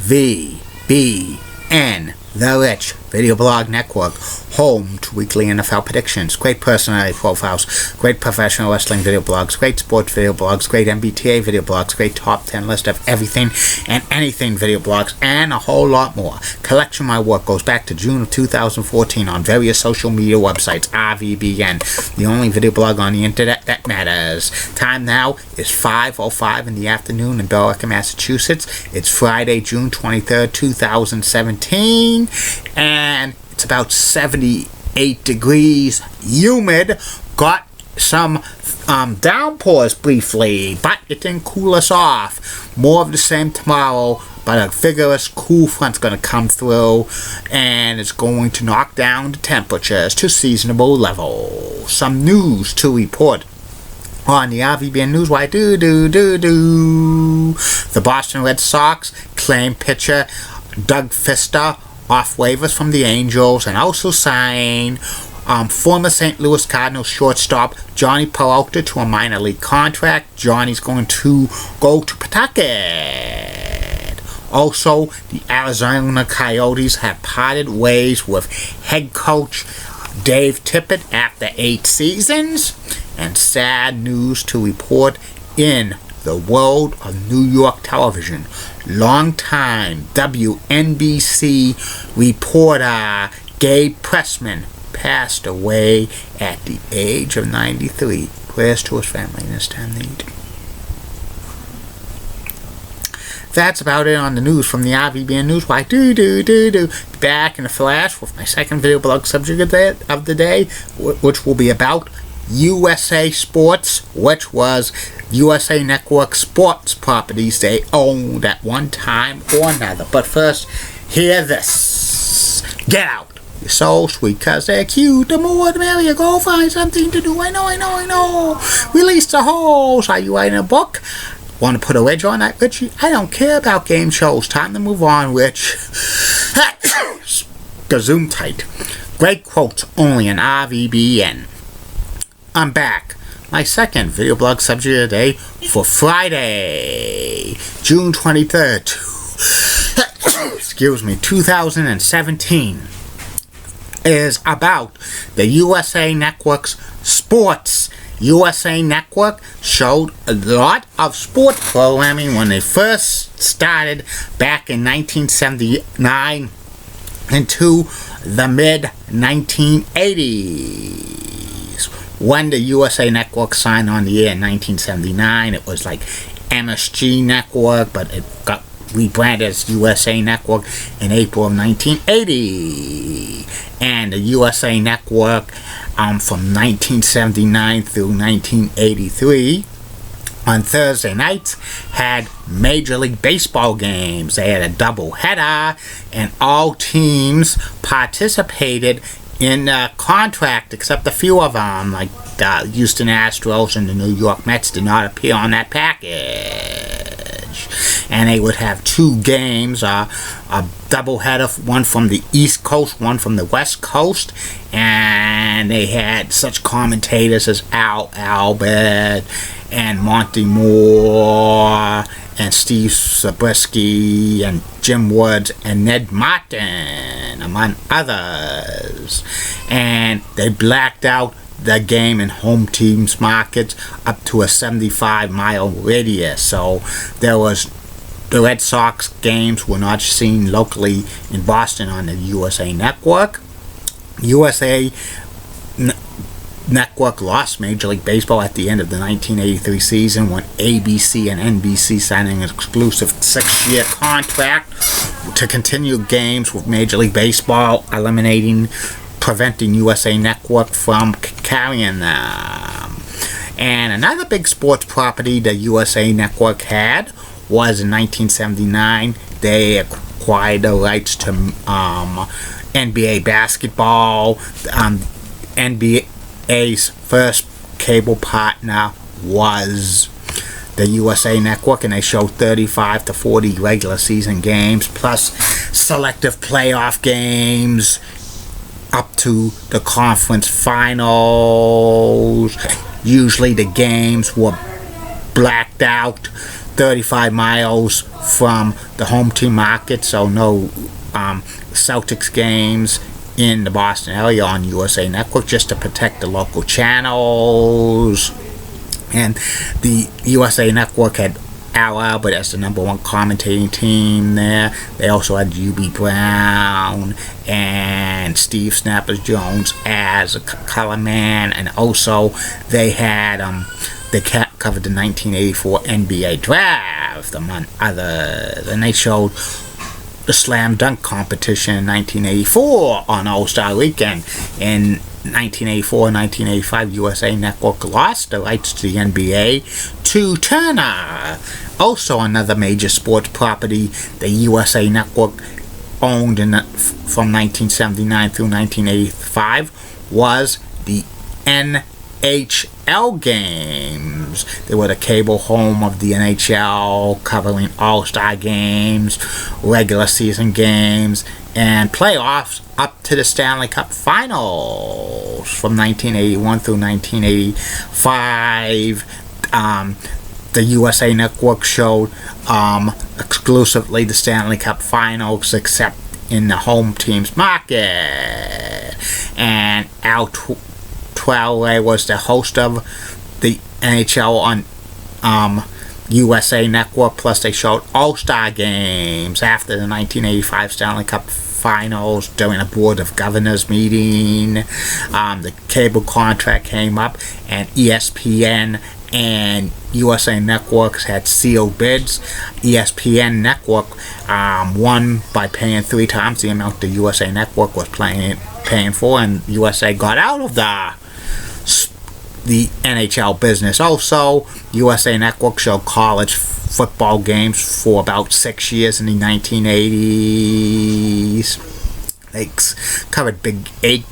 AVBN, The Rich Video Blog Network, home to weekly NFL predictions, great personality profiles, great professional wrestling video blogs, great sports video blogs, great MBTA video blogs, great top 10 list of everything and anything video blogs, and a whole lot more. Collection of my work goes back to June of 2014 on various social media websites. RVBN, the only video blog on the internet that matters. Time now is 5:05 in the afternoon in Billerica, Massachusetts. It's Friday, June 23rd, 2017, and it's about 78 degrees, humid, got some downpours briefly, but it didn't cool us off. More of the same tomorrow, but a vigorous cool front's going to come through, and it's going to knock down the temperatures to seasonable levels. Some news to report on the RVBN News. Why the Boston Red Sox claim pitcher Doug Fister off waivers from the Angels, and also sign former St. Louis Cardinals shortstop Johnny Peralta to a minor league contract. Johnny's going to go to Pawtucket. Also, the Arizona Coyotes have parted ways with head coach Dave Tippett after 8 seasons. And sad news to report in the world of New York television. Longtime WNBC reporter Gabe Pressman passed away at the age of 93. Prayers to his family in his time of need. That's about it on the news from the RVBN News. Why back in a flash with my second video blog subject of the day, which will be about USA Sports, which was USA Network sports properties they owned at one time or another. But first, hear this. Get Out. You're so sweet because they're cute. The more the merrier. Go find something to do. I know. Release the hose. Are you writing a book? Want to put a wedge on that, Richie? I don't care about game shows. Time to move on, Rich. Zoom tight. Great quotes only in RVBN. I'm back. My second video blog subject of the day for Friday, June 23rd, 2017, is about the USA Network's sports. USA Network showed a lot of sport programming when they first started back in 1979 into the mid-1980s. When the USA Network signed on the air in 1979, it was like MSG Network, but it got rebranded as USA Network in April of 1980. And the USA Network from 1979 through 1983 on Thursday nights had Major League Baseball games. They had a doubleheader, and all teams participated in contract, except a few of them, like the Houston Astros and the New York Mets, did not appear on that package. And they would have 2 games, a doubleheader, one from the East Coast, one from the West Coast, and they had such commentators as Al Albert and Monty Moore and Steve Zabriskie and Jim Woods and Ned Martin, among others. And they blacked out the game in home teams markets up to a 75-mile radius. So there was the Red Sox games were not seen locally in Boston on the USA Network. USA Network lost Major League Baseball at the end of the 1983 season when ABC and NBC signed an exclusive 6-year contract to continue games with Major League Baseball, preventing USA Network from carrying them. And another big sports property the USA Network had was in 1979. They acquired the rights to NBA basketball. NBA's first cable partner was the USA Network, and they showed 35 to 40 regular season games plus selective playoff games up to the conference finals. Usually the games were blacked out 35 miles from the home team market, so no Celtics games in the Boston area on USA Network, just to protect the local channels. And the USA Network had Al Albert as the #1 commentating team there. They also had UB Brown and Steve Snappers Jones as a color man, and also they had they covered the 1984 NBA draft, among other. Then they showed the slam dunk competition in 1984 on All-Star Weekend. In 1984 and 1985, USA Network lost the rights to the NBA to Turner. Also, another major sports property the USA Network owned from 1979 through 1985 was the NHL games. They were the cable home of the NHL, covering All-Star games, regular season games, and playoffs up to the Stanley Cup Finals from 1981 through 1985. The USA Network showed exclusively the Stanley Cup Finals, except in the home team's market. And Al Tweley was the host of the NHL on USA Network. Plus, they showed All-Star games after the 1985 Stanley Cup Finals during a Board of Governors meeting. The cable contract came up, and ESPN and USA Networks had sealed bids. ESPN Network won by paying 3 times the amount the USA Network was paying for, and USA got out of the NHL business. Also, USA Network showed college football games for about 6 years in the 1980s. They covered Big 8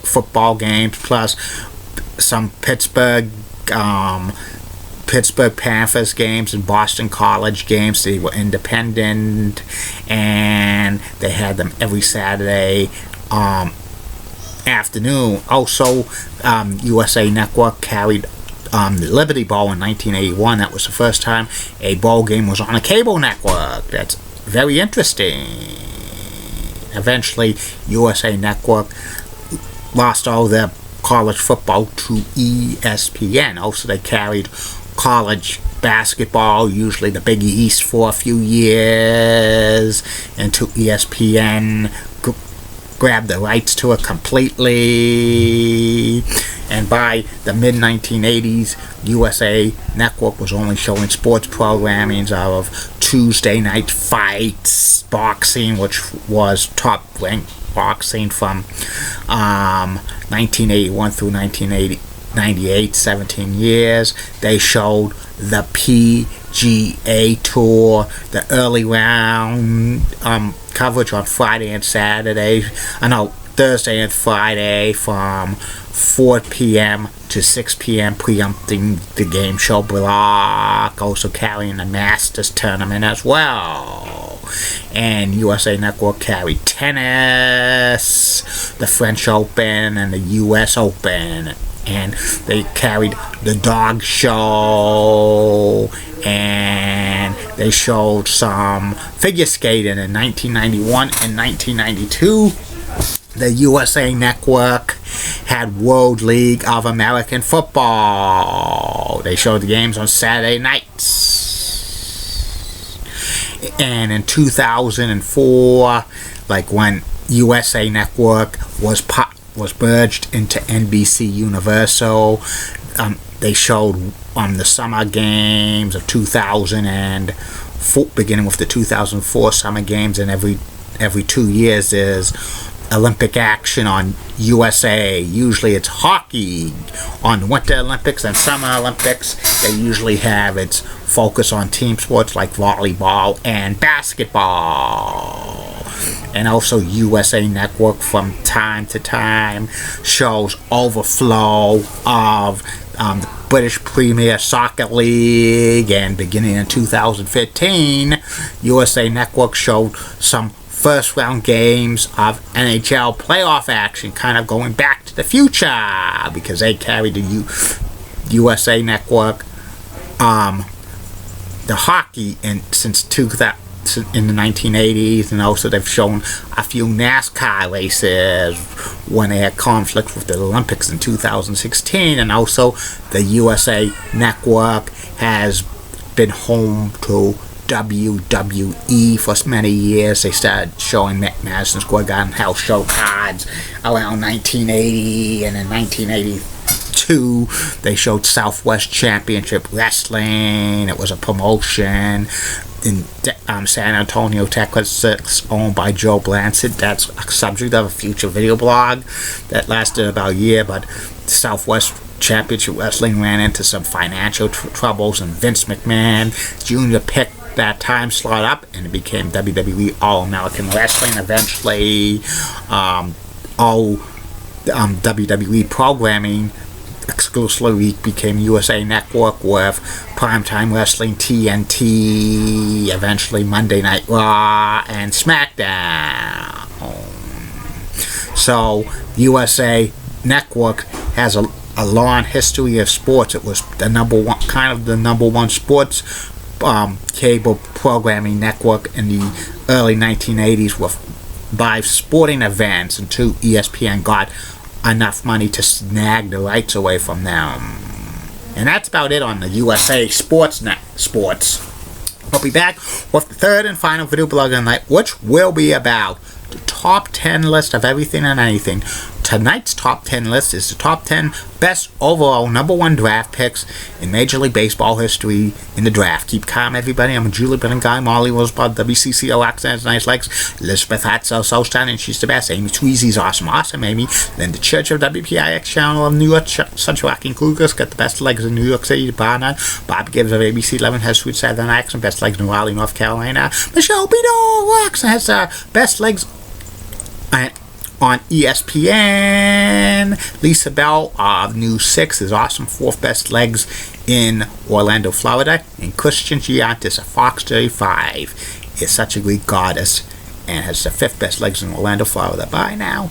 football games, plus some Pittsburgh Panthers games and Boston College games. They were independent, and they had them every Saturday afternoon. Also, USA Network carried the Liberty Bowl in 1981. That was the first time a bowl game was on a cable network. That's very interesting. Eventually, USA Network lost all their college football to ESPN. Also, they carried college basketball, usually the Big East, for a few years, until ESPN grabbed the rights to it completely. And by the mid-1980s, USA Network was only showing sports programming of Tuesday night fights, boxing, which was top-ranked boxing from 1981 through 1998, 17 years. They showed the PGA Tour, the early round coverage on Friday and Saturday. Thursday and Friday from 4 p.m. to 6 p.m. preempting the game show block, also carrying the Masters tournament as well. And USA Network carried tennis, the French Open, and the US Open. And they carried the dog show, and they showed some figure skating in 1991 and 1992. The USA Network had World League of American Football. They showed the games on Saturday nights. And in 2004, like when USA Network was merged into NBC Universal, they showed the summer games of 2004, beginning with the 2004 summer games, and every 2 years there's Olympic action on USA. Usually it's hockey on the Winter Olympics and Summer Olympics. They usually have its focus on team sports like volleyball and basketball. And also USA Network from time to time shows overflow of the British Premier Soccer League, and beginning in 2015, USA Network showed some first round games of NHL playoff action, kind of going back to the future, because they carried the USA Network the hockey since 2000. In the 1980s, and also they've shown a few NASCAR races when they had conflicts with the Olympics in 2016, and also the USA Network has been home to WWE for many years. They started showing Madison Square Garden house show cards around 1980, and in 1982 they showed Southwest Championship Wrestling. It was a promotion in San Antonio, Texas, owned by Joe Blanchard. That's a subject of a future video blog that lasted about a year, but Southwest Championship Wrestling ran into some financial troubles, and Vince McMahon Jr. picked that time slot up, and it became WWE All-American Wrestling. Eventually, WWE programming exclusively became USA Network with Primetime Wrestling, TNT, eventually Monday Night Raw, and SmackDown. So USA Network has a long history of sports. It was the number one sports cable programming network in the early 1980s with 5 sporting events until ESPN got enough money to snag the rights away from them. And that's about it on the USA Sports. We'll be back with the third and final video blog of the night, which will be about the top 10 list of everything and anything. Tonight's top 10 list is the top 10 best overall #1 draft picks in Major League Baseball history in the draft. Keep calm, everybody. I'm Julie Brennan Guy, Molly Rosebud, WCCO accents, nice legs, Elizabeth Hatzel, Southtown, and she's the best. Amy Tweezy's awesome Amy. Linda Church of WPIX channel of New York, Central Rocking Cougars, got the best legs in New York City, Barnard. Bob Gibbs of ABC 11 has sweet Southern accent, best legs in Raleigh, North Carolina. Michelle Bino rocks and has best legs on ESPN. Lisa Bell of News 6 is awesome, 4th best legs in Orlando, Florida. And Christian Giantis of Fox 35 is such a Greek goddess and has the 5th best legs in Orlando, Florida. Bye now.